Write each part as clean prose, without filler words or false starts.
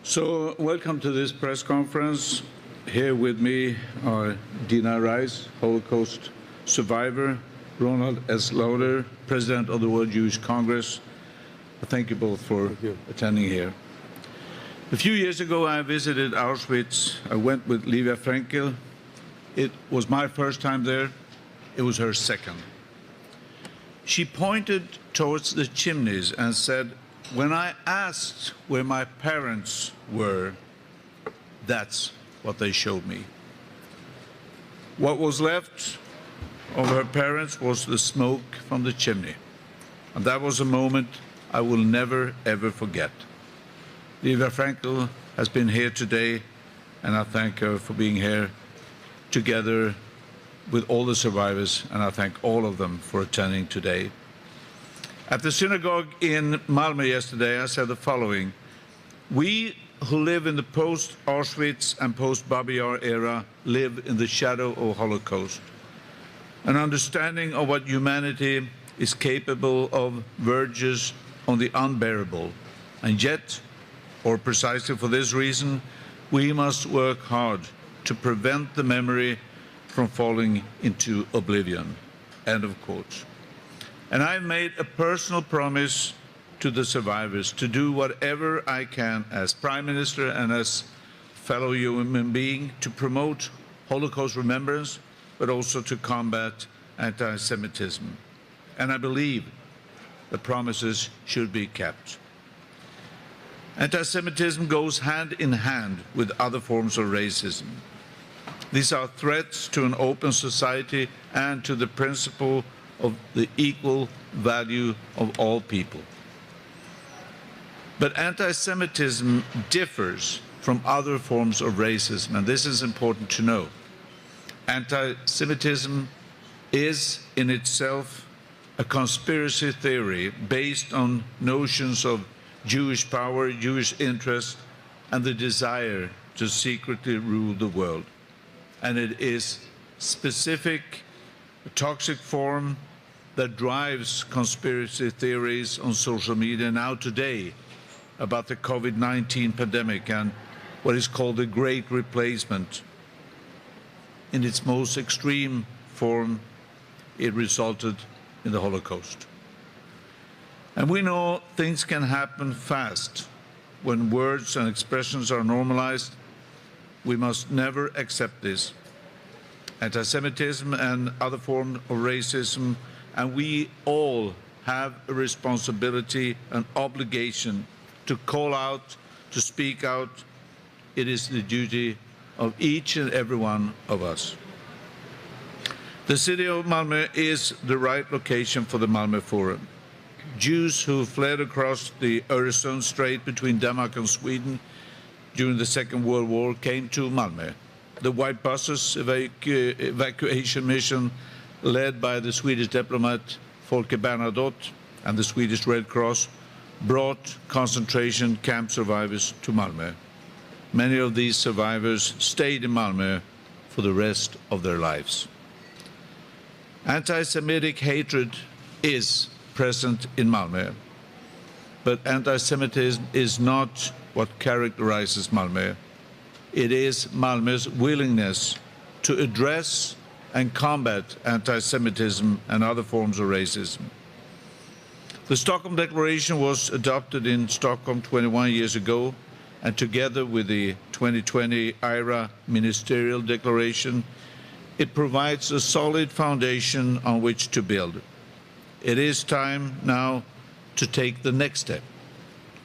So, welcome to this press conference. Here with me are Dina Rice, Holocaust survivor, Ronald S. Lauder, President of the World Jewish Congress. Thank you both for attending here. A few years ago, I visited Auschwitz. I went with Livia Frankel. It was my first time there. It was her second. She pointed towards the chimneys and said, "When I asked where my parents were, that's what they showed me." What was left of her parents was the smoke from the chimney. And that was a moment I will never, ever forget. Livia Frankel has been here today, and I thank her for being here together with all the survivors, and I thank all of them for attending today. At the synagogue in Malmö yesterday, I said the following: "We who live in the post-Auschwitz and post-Babi Yar era live in the shadow of Holocaust. An understanding of what humanity is capable of verges on the unbearable. And yet, or precisely for this reason, we must work hard to prevent the memory from falling into oblivion." End of quote. And I've made a personal promise to the survivors to do whatever I can as Prime Minister and as fellow human being to promote Holocaust remembrance, but also to combat anti-Semitism. And I believe the promises should be kept. Anti-Semitism goes hand in hand with other forms of racism. These are threats to an open society and to the principle of the equal value of all people. But anti-Semitism differs from other forms of racism, and this is important to know. Anti-Semitism is in itself a conspiracy theory based on notions of Jewish power, Jewish interest, and the desire to secretly rule the world. And it is specific, a toxic form that drives conspiracy theories on social media now today about the COVID-19 pandemic and what is called the Great Replacement. In its most extreme form, it resulted in the Holocaust. And we know things can happen fast when words and expressions are normalized. We must never accept this. Anti-Semitism and other forms of racism, and we all have a responsibility, an obligation to call out, to speak out. It is the duty of each and every one of us. The city of Malmö is the right location for the Malmö Forum. Jews who fled across the Öresund Strait between Denmark and Sweden during the Second World War came to Malmö. The white buses evacuation mission led by the Swedish diplomat Folke Bernadotte and the Swedish Red Cross brought concentration camp survivors to Malmö. Many of these survivors stayed in Malmö for the rest of their lives. Anti-Semitic hatred is present in Malmö, but anti-Semitism is not what characterizes Malmö. It is Malmö's willingness to address and combat anti-Semitism and other forms of racism. The Stockholm Declaration was adopted in Stockholm 21 years ago, and together with the 2020 IRA Ministerial Declaration, it provides a solid foundation on which to build. It is time now to take the next step,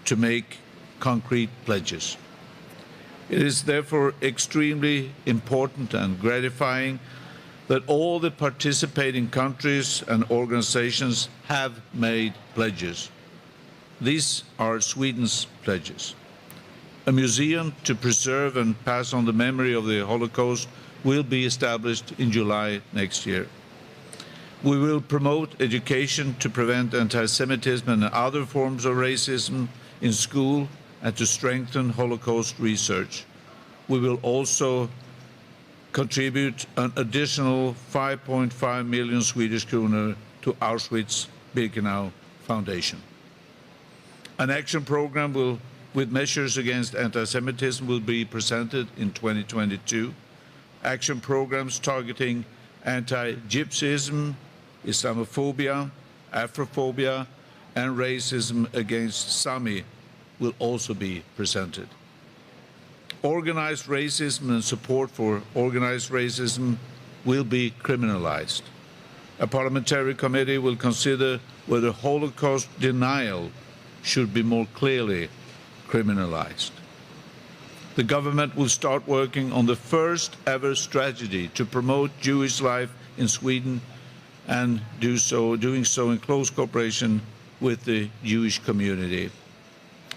to make concrete pledges. It is therefore extremely important and gratifying that all the participating countries and organizations have made pledges. These are Sweden's pledges. A museum to preserve and pass on the memory of the Holocaust will be established in July next year. We will promote education to prevent anti-Semitism and other forms of racism in school and to strengthen Holocaust research. We will also contribute an additional 5.5 million Swedish kronor to Auschwitz-Birkenau Foundation. An action program will with measures against anti-Semitism will be presented in 2022. Action programs targeting anti-Gypsyism, Islamophobia, Afrophobia, and racism against Sami will also be presented. Organized racism and support for organized racism will be criminalized. A parliamentary committee will consider whether Holocaust denial should be more clearly criminalized. The government will start working on the first ever strategy to promote Jewish life in Sweden and doing so in close cooperation with the Jewish community.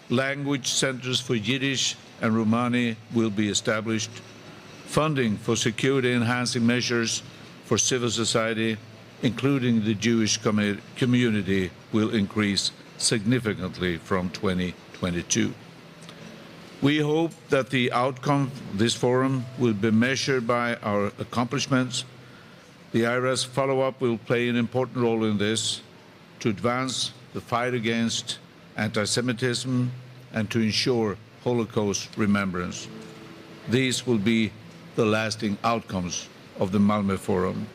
Language centers for Yiddish and Romani will be established. Funding for security-enhancing measures for civil society, including the Jewish community, will increase significantly from 2022. We hope that the outcome of this forum will be measured by our accomplishments. The IRA's follow-up will play an important role in this to advance the fight against anti-Semitism and to ensure Holocaust remembrance. These will be the lasting outcomes of the Malmö Forum.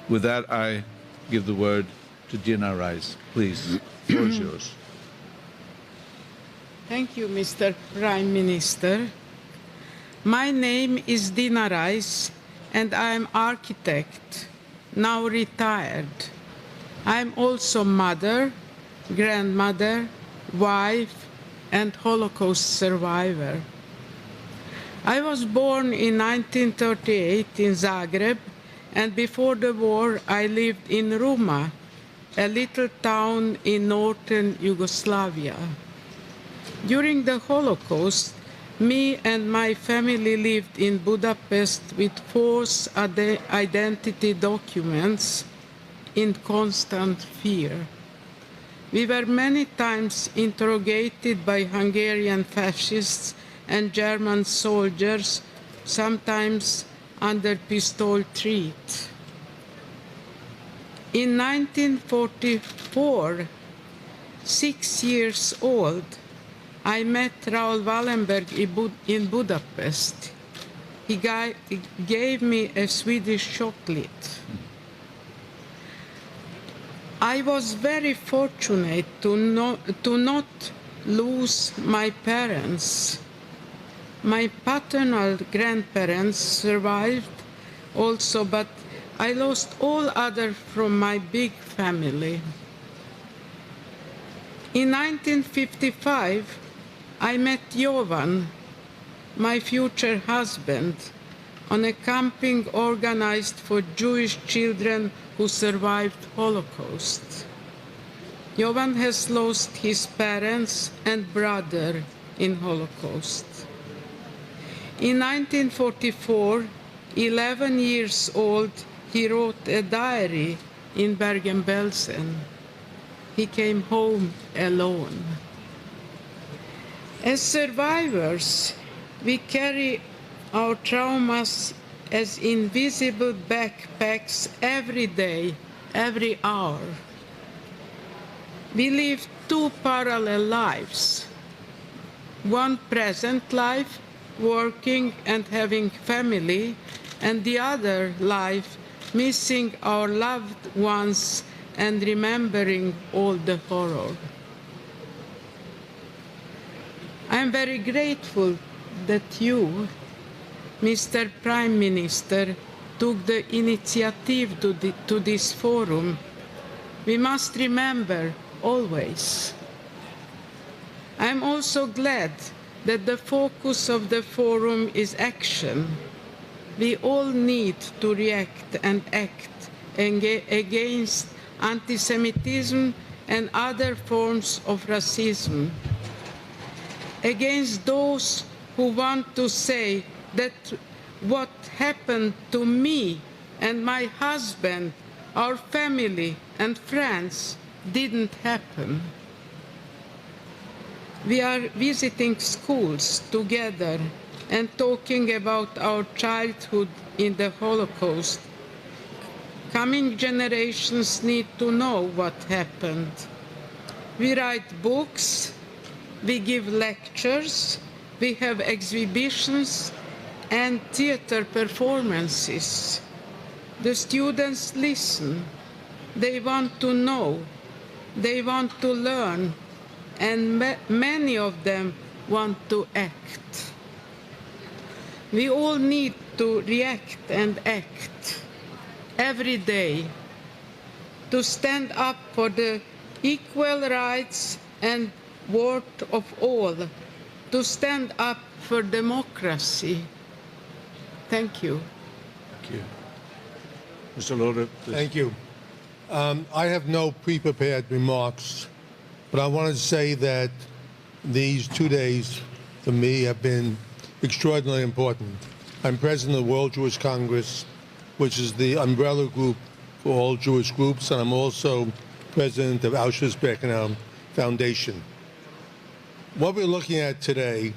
With that, I give the word to Dina Rice. Please, the floor is yours. Thank you, Mr. Prime Minister. My name is Dina Rice, and I'm architect, now retired. I'm also mother, grandmother, wife, and Holocaust survivor. I was born in 1938 in Zagreb, and before the war I lived in Ruma, a little town in northern Yugoslavia. During the Holocaust, me and my family lived in Budapest with false identity documents in constant fear. We were many times interrogated by Hungarian fascists and German soldiers, sometimes under pistol threat. In 1944, 6 years old, I met Raoul Wallenberg in Budapest. He gave me a Swedish chocolate. I was very fortunate to not lose my parents. My paternal grandparents survived also, but I lost all others from my big family. In 1955, I met Jovan, my future husband, on a camping organized for Jewish children who survived Holocaust. Jovan has lost his parents and brother in Holocaust. In 1944, 11 years old, he wrote a diary in Bergen-Belsen. He came home alone. As survivors, we carry our traumas as invisible backpacks every day, every hour. We live two parallel lives. One present life, working and having family, and the other life, missing our loved ones and remembering all the horror. I am very grateful that you, Mr. Prime Minister, took the initiative to this forum. We must remember always. I am also glad that the focus of the forum is action. We all need to react and act against anti-Semitism and other forms of racism, against those who want to say that what happened to me and my husband, our family and friends didn't happen. We are visiting schools together and talking about our childhood in the Holocaust. Coming generations need to know what happened. We write books, We give lectures, we have exhibitions and theater performances. The students listen, they want to know, they want to learn, and many of them want to act. We all need to react and act every day, to stand up for the equal rights and worth of all, to stand up for democracy. Thank you. Thank you. Mr. Loder, please. Thank you. I have no pre-prepared remarks, but I want to say that these 2 days for me have been extraordinarily important. I'm president of the World Jewish Congress, which is the umbrella group for all Jewish groups, and I'm also president of Auschwitz-Birkenau Foundation. What we're looking at today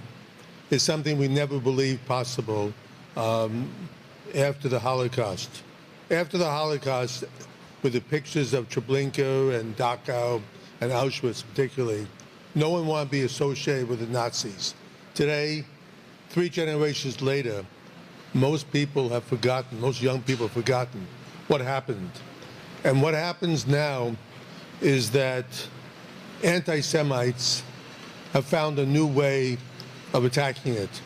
is something we never believed possible after the Holocaust. After the Holocaust, with the pictures of Treblinka and Dachau and Auschwitz particularly, no one wanted to be associated with the Nazis. Today, 3 generations later, most people have forgotten, most young people have forgotten what happened. And what happens now is that anti-Semites have found a new way of attacking it.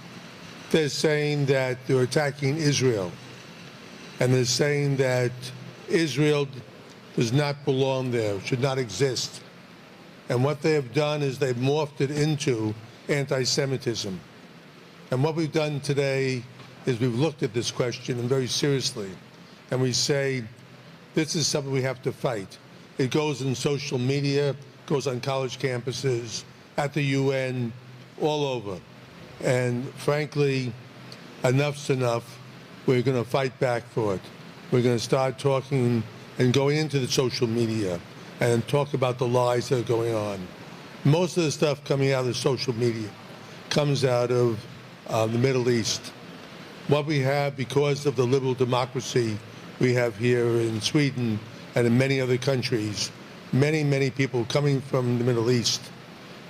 They're saying that they're attacking Israel. And they're saying that Israel does not belong there, should not exist. And what they have done is they've morphed it into anti-Semitism. And what we've done today is we've looked at this question and very seriously. And we say, this is something we have to fight. It goes in social media, goes on college campuses, at the UN, all over. And frankly, enough's enough. We're going to fight back for it. We're going to start talking and going into the social media and talk about the lies that are going on. Most of the stuff coming out of the social media comes out of the Middle East. What we have, because of the liberal democracy we have here in Sweden and in many other countries, many people coming from the Middle East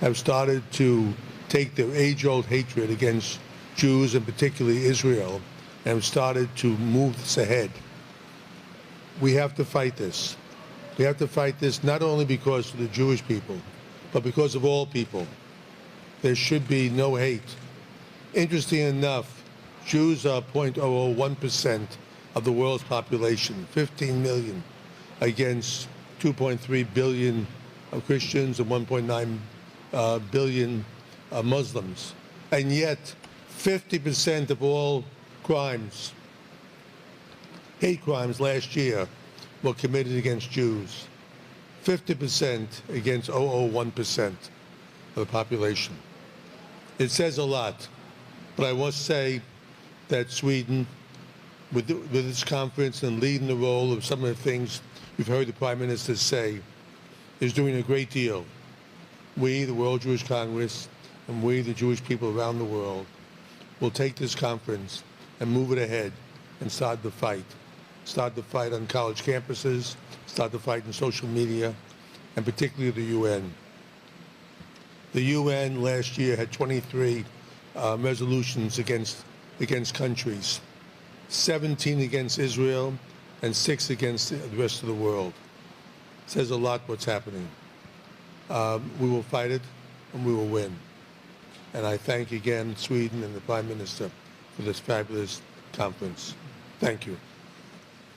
have started to take their age-old hatred against Jews and particularly Israel and have started to move this ahead. We have to fight this. We have to fight this not only because of the Jewish people, but because of all people. There should be no hate. Interesting enough, Jews are 0.001% of the world's population, 15 million, against 2.3 billion of Christians and 1.9 billion Muslims. And yet, 50% of all crimes, hate crimes last year, were committed against Jews. 50% against 0.001% of the population. It says a lot, but I must say that Sweden, with this conference and leading the role of some of the things you've heard the Prime Minister say, is doing a great deal. We, the World Jewish Congress, and we, the Jewish people around the world, will take this conference and move it ahead and start the fight. Start the fight on college campuses, start the fight in social media, and particularly the UN. The UN last year had 23 resolutions against countries, 17 against Israel, and 6 against the rest of the world. It says a lot what's happening. We will fight it, and we will win. And I thank again Sweden and the Prime Minister for this fabulous conference. Thank you.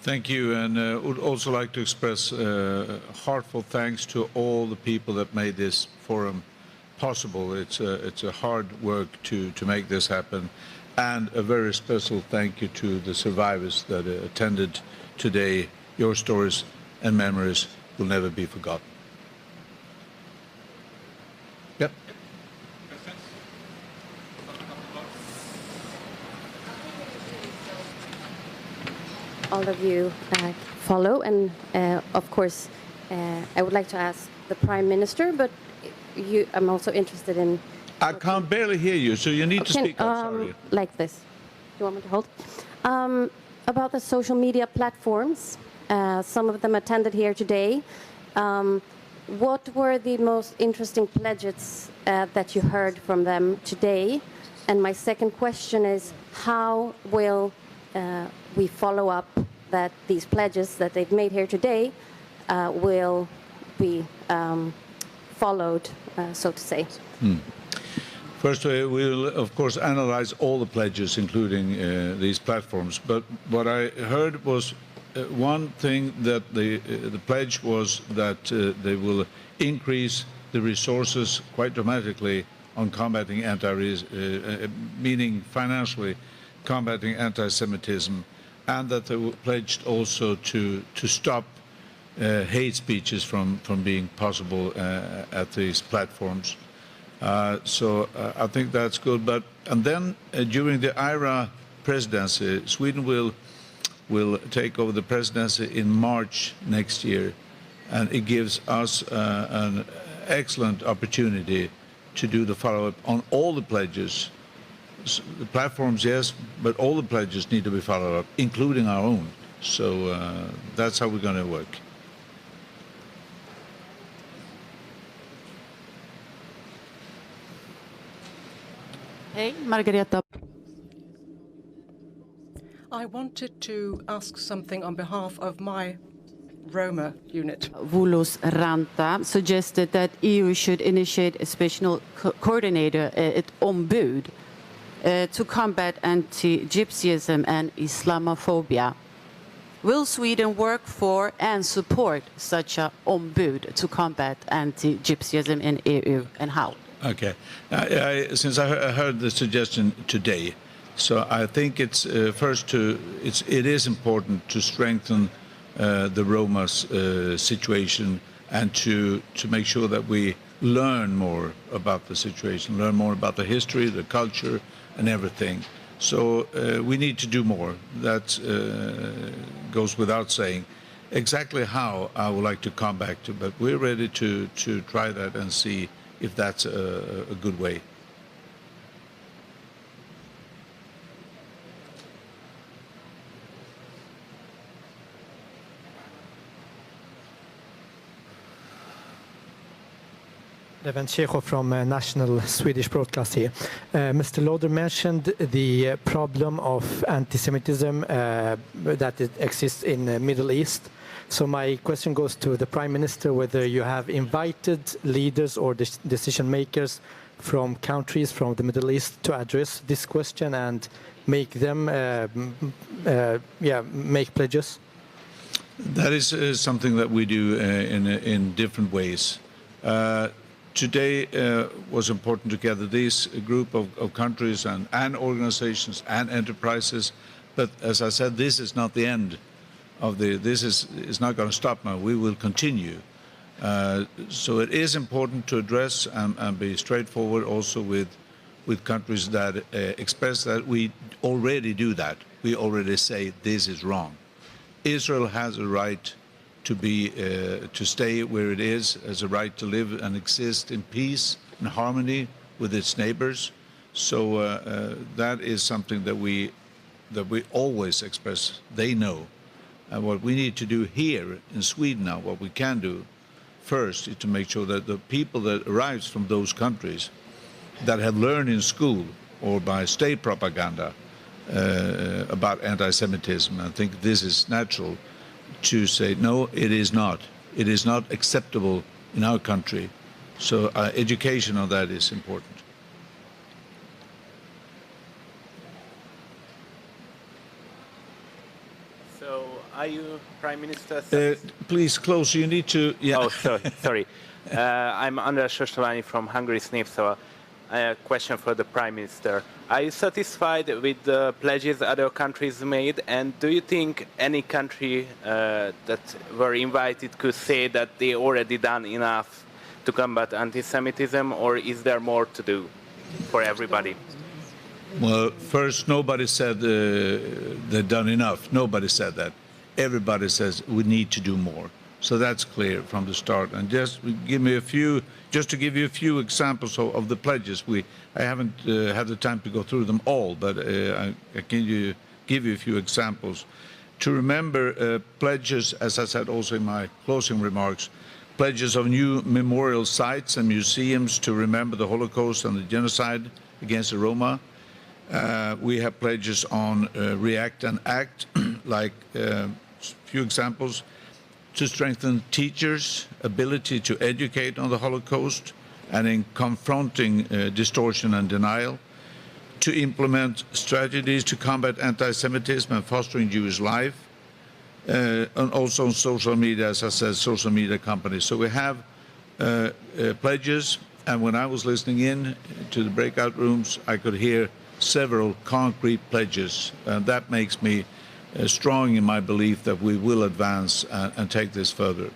Thank you, and would also like to express heartfelt thanks to all the people that made this forum possible. It's a hard work to make this happen, and a very special thank you to the survivors that attended today. Your stories and memories will never be forgotten. Yep. All of you follow, and of course I would like to ask the Prime Minister, but I'm also interested in... I can't barely hear you, so you need to speak up, sorry. Like this. Do you want me to hold? About the social media platforms, some of them attended here today. what were the most interesting pledges that you heard from them today? And my second question is, how will we follow up that these pledges that they've made here today will be followed, so to say? First, we will, of course, analyze all the pledges, including these platforms. But what I heard was one thing that the pledge was that they will increase the resources quite dramatically on combating meaning financially combating anti-Semitism, and that they pledged also to stop hate speeches from being possible at these platforms. So I think that's good. And then during the IRA presidency, Sweden will take over the presidency in March next year, and it gives us an excellent opportunity to do the follow-up on all the pledges. The platforms, yes, but all the pledges need to be followed up, including our own. So that's how we're going to work. Hey, Margareta. I wanted to ask something on behalf of my Roma unit. Vulos Ranta suggested that EU should initiate a special coordinator, ett ombud, to combat anti-Gypsyism and Islamophobia. Will Sweden work for and support such an ombud to combat anti-Gypsyism in EU, and how? Okay. Since I heard the suggestion today, so I think it's it is important to strengthen the Roma's situation, and to make sure that we learn more about the situation, learn more about the history, the culture, and everything. So we need to do more. That goes without saying. Exactly how, I would like to come back to, but we're ready to try that and see if that's a good way. Stefan from National Swedish Broadcast here. Mr. Loder mentioned the problem of anti-Semitism that it exists in the Middle East. So my question goes to the Prime Minister, whether you have invited leaders or decision makers from countries from the Middle East to address this question and make them make pledges. That is something that we do in different ways. Today was important to gather this group of countries and organizations and enterprises. But as I said, this is not the end of this is not going to stop now. We will continue. So it is important to address and be straightforward also with countries that express that we already do that. We already say this is wrong. Israel has a right to stay where it is, has a right to live and exist in peace and harmony with its neighbors. So that is something that we always express. They know. And what we need to do here in Sweden now, what we can do first, is to make sure that the people that arrives from those countries that have learned in school or by state propaganda about anti-Semitism, I think this is natural, to say, no, it is not. It is not acceptable in our country. So education on that is important. So, are you Prime Minister? Please, closer. You need to... Yeah. Oh, sorry. I'm András Sostoványi from Hungary's Népszava. I have a question for the Prime Minister. Are you satisfied with the pledges other countries made? And do you think any country that were invited could say that they already done enough to combat anti-Semitism, or is there more to do for everybody? Well, first, nobody said they've done enough. Nobody said that. Everybody says we need to do more. So that's clear from the start. And just to give you a few examples of the pledges. I haven't had the time to go through them all, but I can give you a few examples. To remember pledges, as I said also in my closing remarks, pledges of new memorial sites and museums to remember the Holocaust and the genocide against the Roma. We have pledges on react and act, like a few examples, to strengthen teachers' ability to educate on the Holocaust and in confronting distortion and denial, to implement strategies to combat anti-Semitism and fostering Jewish life, and also on social media, as I said, social media companies. So we have pledges, and when I was listening in to the breakout rooms, I could hear several concrete pledges, and that makes me strong in my belief that we will advance and take this further.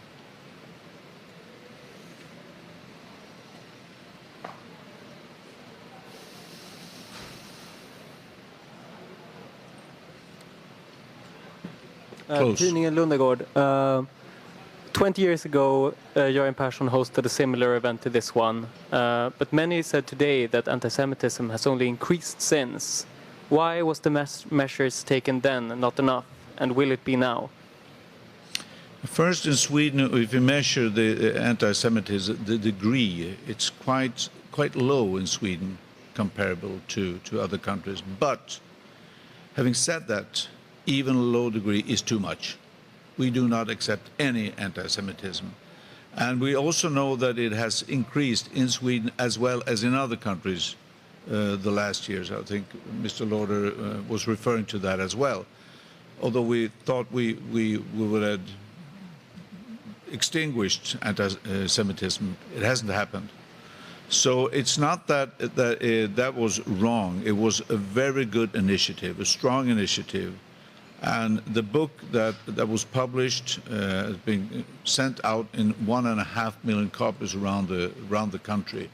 Tidningen Lundegård. 20 years ago, Göran Persson hosted a similar event to this one, but many said today that anti-Semitism has only increased since. Why was the measures taken then not enough, and will it be now? First, in Sweden, if you measure the anti-Semitism, the degree, it's quite low in Sweden comparable to other countries. But having said that, even a low degree is too much. We do not accept any anti-Semitism. And we also know that it has increased in Sweden as well as in other countries the last years. I think Mr. Lauder was referring to that as well. Although we thought we would have extinguished anti-Semitism, it hasn't happened. So it's not that that was wrong. It was a very good initiative, a strong initiative. And the book that was published has been sent out in 1.5 million copies around the country.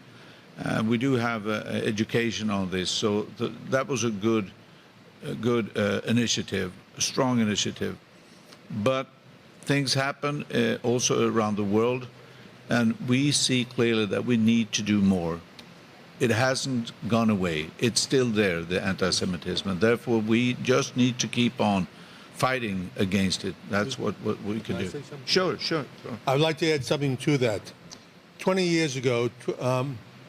We do have education on this, so that was a good initiative, a strong initiative. But things happen also around the world, and we see clearly that we need to do more. It hasn't gone away. It's still there, the anti-Semitism, and therefore we just need to keep on fighting against it. That's what we can do. Sure. I would like to add something to that. 20 years ago,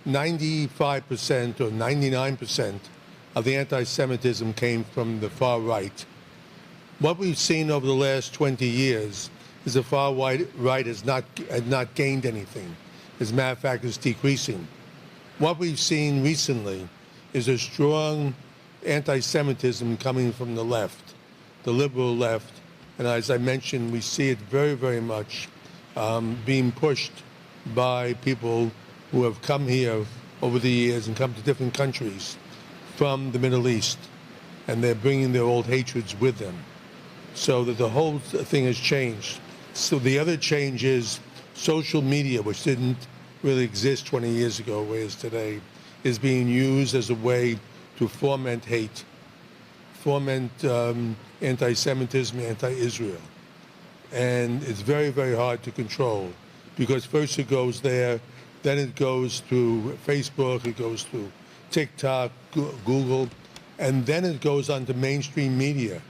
95% or 99% of the anti-Semitism came from the far right. What we've seen over the last 20 years is the far right has not gained anything. As a matter of fact, it's decreasing. What we've seen recently is a strong anti-Semitism coming from the left, the liberal left, and as I mentioned, we see it very, very much being pushed by people who have come here over the years and come to different countries from the Middle East, and they're bringing their old hatreds with them, so that the whole thing has changed. So the other change is social media, which didn't really exist 20 years ago, whereas today is being used as a way to foment hate, foment anti-Semitism, anti-Israel. And it's very, very hard to control, because first it goes there, then it goes to Facebook, it goes to TikTok, Google, and then it goes on to mainstream media.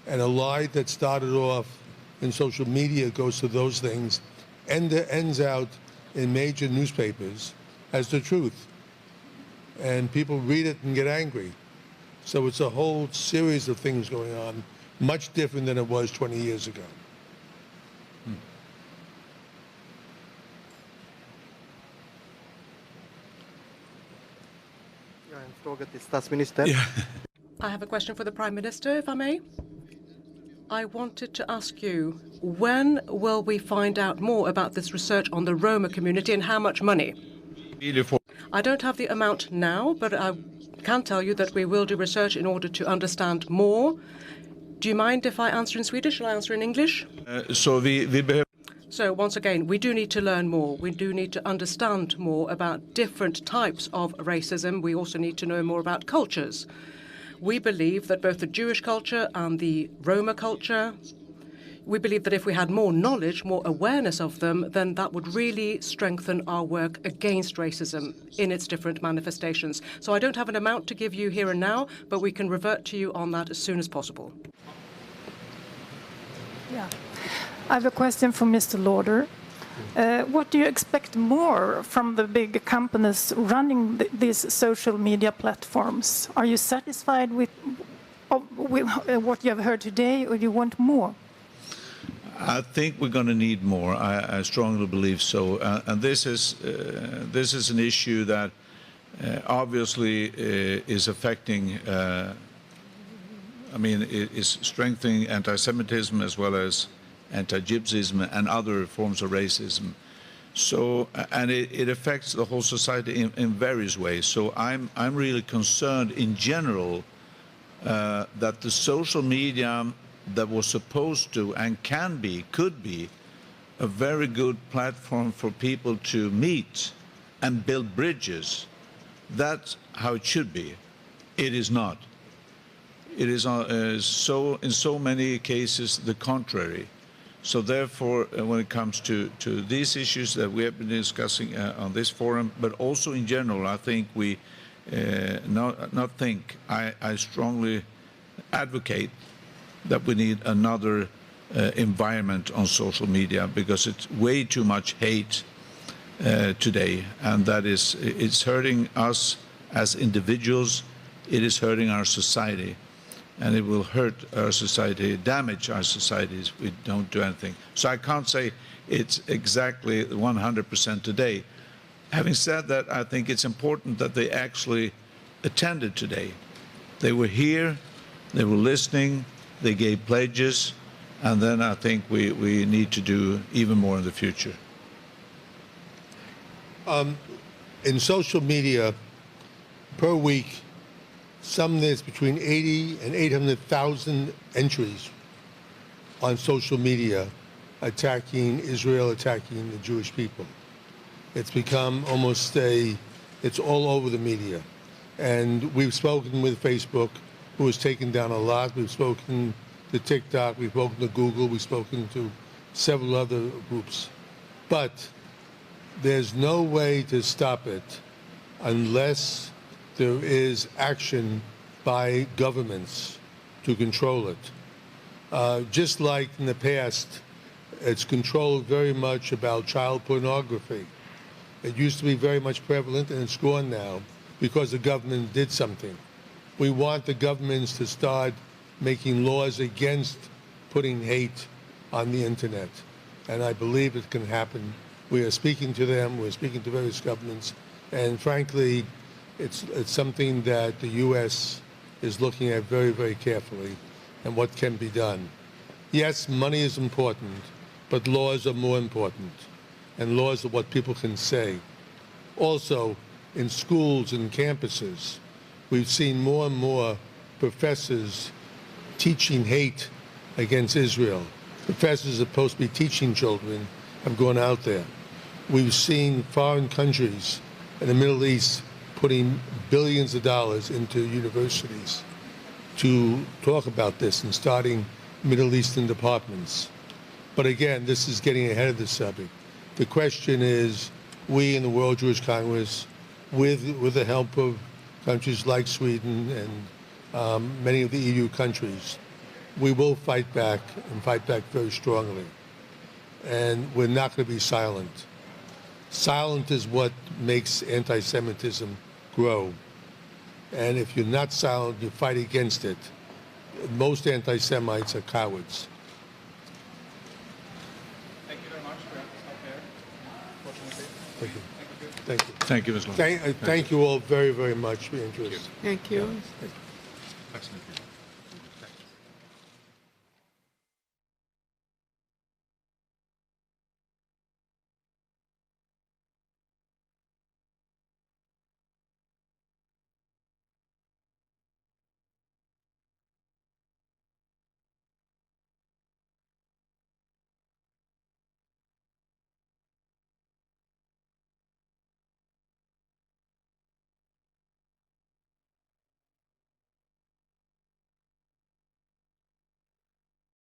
And a lie that started off in social media goes to those things and ends out in major newspapers as the truth. And people read it and get angry. So it's a whole series of things going on, much different than it was 20 years ago. I have a question for the Prime Minister, if I may. I wanted to ask you, when will we find out more about this research on the Roma community and how much money? I don't have the amount now, but I can tell you that we will do research in order to understand more. Do you mind if I answer in Swedish? Shall I answer in English? So once again, we do need to learn more. We do need to understand more about different types of racism. We also need to know more about cultures. We believe that both the Jewish culture and the Roma culture, we believe that if we had more knowledge, more awareness of them, then that would really strengthen our work against racism in its different manifestations. So I don't have an amount to give you here and now, but we can revert to you on that as soon as possible. Yeah. I have a question for Mr. Lauder. What do you expect more from the big companies running these social media platforms? Are you satisfied with what you have heard today, or do you want more? I think we're going to need more. I strongly believe so. And this is an issue that obviously is affecting. Is strengthening anti-Semitism as well as anti-Gypsyism and other forms of racism. So, and it affects the whole society in various ways. So I'm really concerned in general that the social media that was supposed to and could be a very good platform for people to meet and build bridges. That's how it should be. It is not. It is in so many cases the contrary. So therefore, when it comes to these issues that we have been discussing on this forum, but also in general, I think I strongly advocate that we need another environment on social media, because it's way too much hate today, and it's hurting us as individuals. It is hurting our society, and it will hurt our society, damage our society if we don't do anything. So I can't say it's exactly 100% today. Having said that, I think it's important that they actually attended today. They were here, they were listening, they gave pledges, and then I think we need to do even more in the future. In social media, per week, there's between 80 and 800,000 entries on social media attacking Israel, attacking the Jewish people. It's become almost it's all over the media. And we've spoken with Facebook, who has taken down a lot. We've spoken to TikTok, we've spoken to Google, we've spoken to several other groups. But there's no way to stop it unless there is action by governments to control it. Just like in the past, it's controlled very much about child pornography. It used to be very much prevalent, and it's gone now because the government did something. We want the governments to start making laws against putting hate on the internet, and I believe it can happen. We are speaking to them, we're speaking to various governments, and frankly, it's something that the U.S. is looking at very, very carefully, and what can be done. Yes, money is important, but laws are more important, and laws are what people can say. Also, in schools and campuses, we've seen more and more professors teaching hate against Israel. Professors are supposed to be teaching children have gone out there. We've seen foreign countries in the Middle East putting billions of dollars into universities to talk about this and starting Middle Eastern departments. But again, this is getting ahead of the subject. The question is, we in the World Jewish Congress, with the help of countries like Sweden and many of the EU countries, we will fight back, and fight back very strongly. And we're not going to be silent. Silent is what makes anti-Semitism grow. And if you're not silent, you fight against it. Most anti-Semites are cowards. Thank you very much. We have to stop here, unfortunately. Thank you. Thank you. Thank you, Ms. Long. Thank you all very, very much for your interest. Thank you. Thank you.